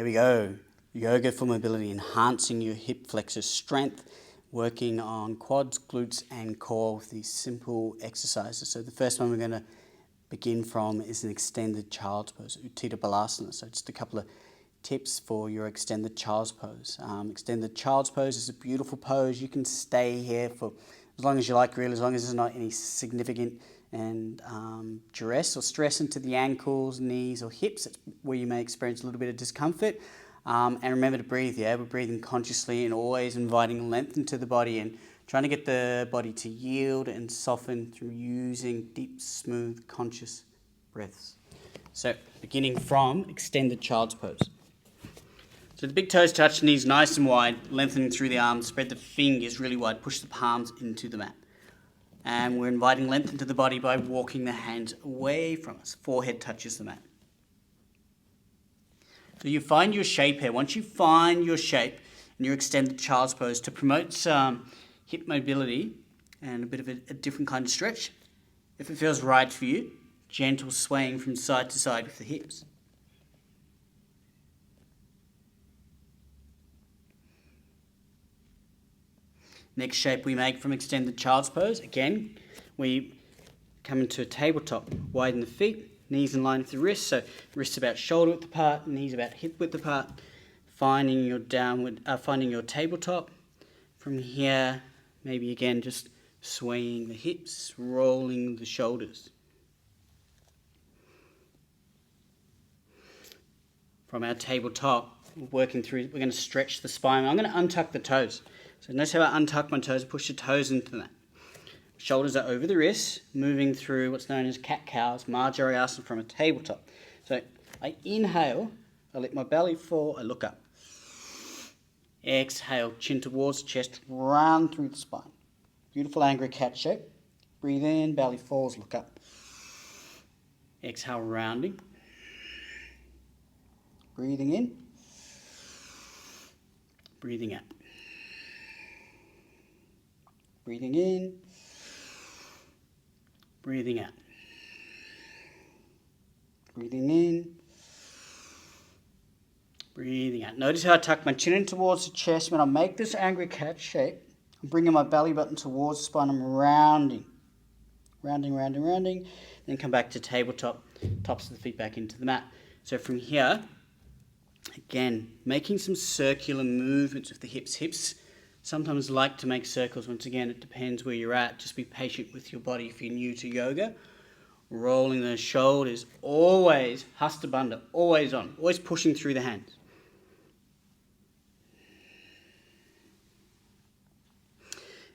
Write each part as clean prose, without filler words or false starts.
Here we go. Yoga for mobility, enhancing your hip flexor strength, working on quads, glutes and core with these simple exercises. So the first one we're going to begin from is an extended child's pose, Utthita Balasana. So just a couple of tips for your extended child's pose. Extended child's pose is a beautiful pose. You can stay here for as long as you like, really, as long as there's not any significant and duress or stress into the ankles, knees or hips. That's where you may experience a little bit of discomfort. And remember to breathe, yeah? We're breathing consciously and always inviting length into the body and trying to get the body to yield and soften through using deep, smooth, conscious breaths. So beginning from extended child's pose. So the big toes touch, knees nice and wide, lengthening through the arms, spread the fingers really wide, push the palms into the mat. And we're inviting length into the body by walking the hands away from us. Forehead touches the mat. So you find your shape here. Once you find your shape in your extended child's pose, to promote some hip mobility and a bit of a different kind of stretch, if it feels right for you, gentle swaying from side to side with the hips. Next shape we make from extended child's pose. Again, we come into a tabletop. Widen the feet, knees in line with the wrists. So wrists about shoulder width apart, knees about hip width apart. Finding your tabletop. From here, maybe again just swaying the hips, rolling the shoulders. From our tabletop, we're going to stretch the spine. I'm going to untuck the toes. So notice how I untuck my toes, push the toes into that. Shoulders are over the wrists, moving through what's known as cat-cows, Marjariasana from a tabletop. So I inhale, I let my belly fall, I look up. Exhale, chin towards the chest, round through the spine. Beautiful angry cat shape. Breathe in, belly falls, look up. Exhale, rounding. Breathing in. Breathing out. Breathing in, breathing out. Breathing in, breathing out. Notice how I tuck my chin in towards the chest. When I make this angry cat shape, I'm bringing my belly button towards the spine. I'm rounding. Rounding. Then come back to tabletop, tops of the feet back into the mat. So from here, again, making some circular movements with the hips. Hips sometimes like to make circles. Once again, it depends where you're at. Just be patient with your body if you're new to yoga. Rolling those shoulders, always Hasta Bandha, always on, always pushing through the hands.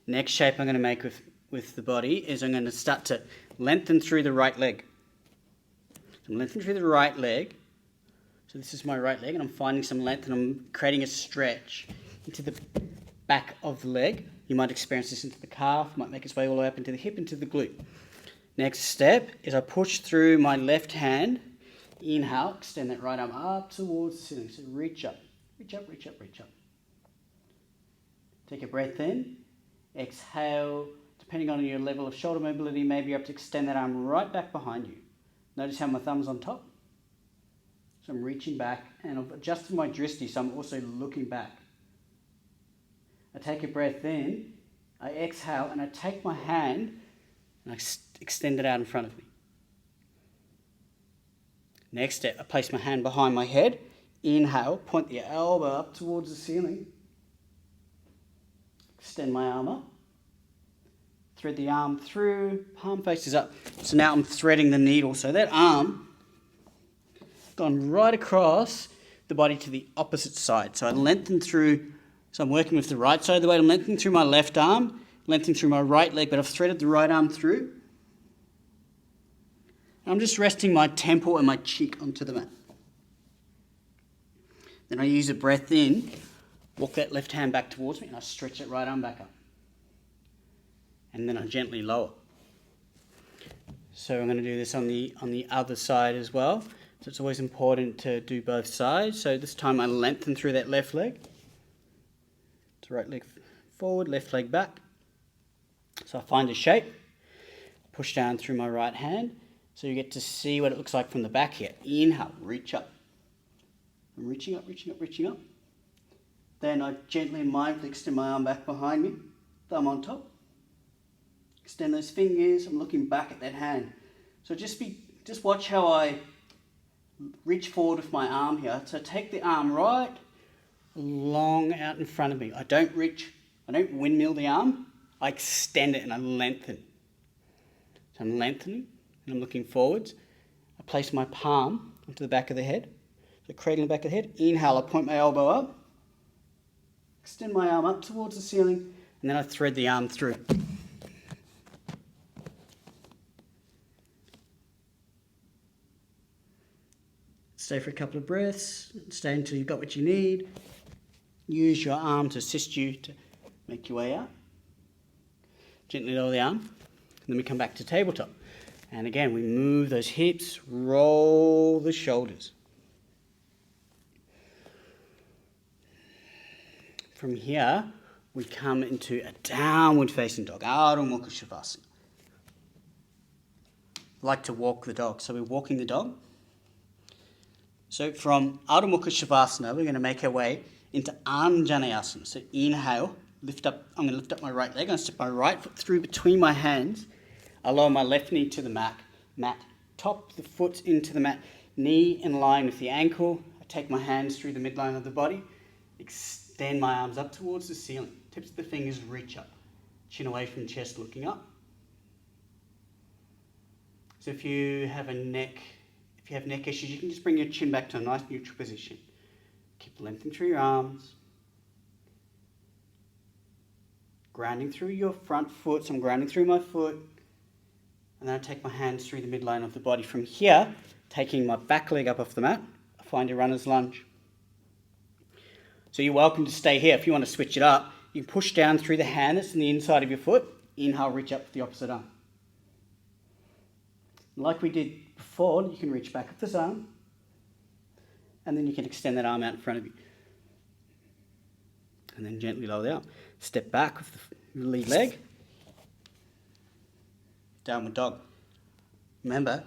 Next shape I'm going to make with the body is I'm going to start to lengthen through the right leg. So I'm lengthening through the right leg. So this is my right leg and I'm finding some length and I'm creating a stretch into the back of the leg. You might experience this into the calf, might make its way all the way up into the hip, into the glute. Next step is I push through my left hand. Inhale, extend that right arm up towards the ceiling. So reach up. Take a breath in. Exhale. Depending on your level of shoulder mobility, maybe you have to extend that arm right back behind you. Notice how my thumb's on top. So I'm reaching back and I've adjusted my drishti, so I'm also looking back. I take a breath in, I exhale, and I take my hand and I extend it out in front of me. Next step, I place my hand behind my head. Inhale, point the elbow up towards the ceiling. Extend my arm up. Thread the arm through, palm faces up. So now I'm threading the needle. So that arm gone right across the body to the opposite side. So I lengthen through. So I'm working with the right side of the weight. I'm lengthening through my left arm, lengthening through my right leg, but I've threaded the right arm through. And I'm just resting my temple and my cheek onto the mat. Then I use a breath in, walk that left hand back towards me, and I stretch that right arm back up. And then I gently lower. So I'm going to do this on the other side as well. So it's always important to do both sides. So this time I lengthen through that left leg. So right leg forward, left leg back. So I find a shape, push down through my right hand. So you get to see what it looks like from the back here. Inhale, reach up. I'm reaching up, reaching up, reaching up. Then I gently and mindfully extend my arm back behind me, thumb on top. Extend those fingers, I'm looking back at that hand. So just watch how I reach forward with my arm here. So take the arm right long out in front of me. I don't windmill the arm, I extend it and I lengthen. So I'm lengthening and I'm looking forwards. I place my palm onto the back of the head. So cradling the back of the head. Inhale, I point my elbow up. Extend my arm up towards the ceiling and then I thread the arm through. Stay for a couple of breaths. Stay until you've got what you need. Use your arm to assist you to make your way out. Gently lower the arm. And then we come back to tabletop. And again, we move those hips, roll the shoulders. From here, we come into a downward facing dog, Ardha Mukha Shavasana. I like to walk the dog, so we're walking the dog. So from Ardha Mukha Shavasana, we're going to make our way into Anjaneyasana. So inhale, lift up. I'm going to lift up my right leg. I'm going to step my right foot through between my hands. I lower my left knee to the mat. Top the foot into the mat. Knee in line with the ankle. I take my hands through the midline of the body. Extend my arms up towards the ceiling. Tips of the fingers reach up. Chin away from the chest, looking up. So if you have neck issues, you can just bring your chin back to a nice neutral position. Keep lengthening through your arms. Grounding through your front foot. So I'm grounding through my foot. And then I take my hands through the midline of the body. From here, taking my back leg up off the mat, I find a runner's lunge. So you're welcome to stay here. If you want to switch it up, you can push down through the hand that's on the inside of your foot. Inhale, reach up with the opposite arm. Like we did before, you can reach back with this arm. And then you can extend that arm out in front of you. And then gently lower the arm. Step back with the lead leg. Downward dog. Remember,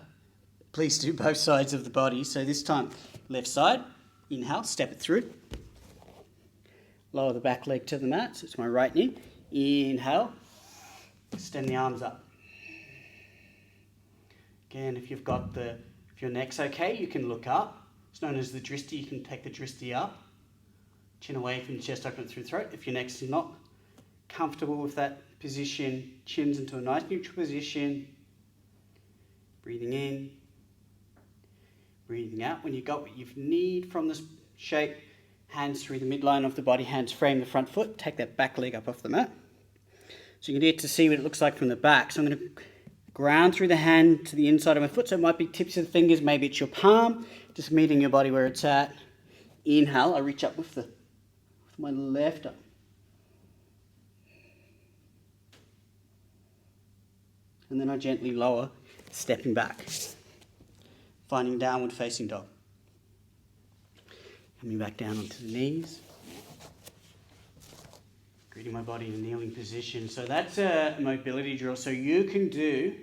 please do both sides of the body. So this time, left side, inhale, step it through. Lower the back leg to the mat, so it's my right knee. Inhale, extend the arms up. Again, if your neck's okay, you can look up. It's known as the drishti. You can take the drishti up. Chin away from the chest, open it through the throat. If your neck's not comfortable with that position, chins into a nice neutral position. Breathing in, breathing out. When you got what you need from this shape, hands through the midline of the body, hands frame the front foot, take that back leg up off the mat. So you can get to see what it looks like from the back. So I'm going to ground through the hand to the inside of my foot. So it might be tips of the fingers, maybe it's your palm, just meeting your body where it's at. Inhale, I reach up with my left arm. And then I gently lower, stepping back, finding downward facing dog. Coming back down onto the knees. Greeting my body in a kneeling position. So that's a mobility drill. So you can do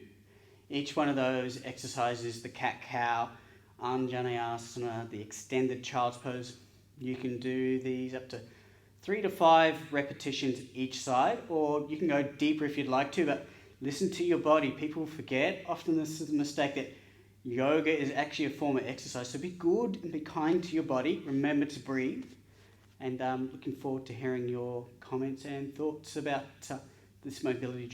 each one of those exercises, the cat-cow, Anjaneyasana, the extended child's pose. You can do these up to 3 to 5 repetitions each side, or you can go deeper if you'd like to, but listen to your body. People forget, often this is a mistake, that yoga is actually a form of exercise. So be good and be kind to your body. Remember to breathe. And looking forward to hearing your comments and thoughts about this mobility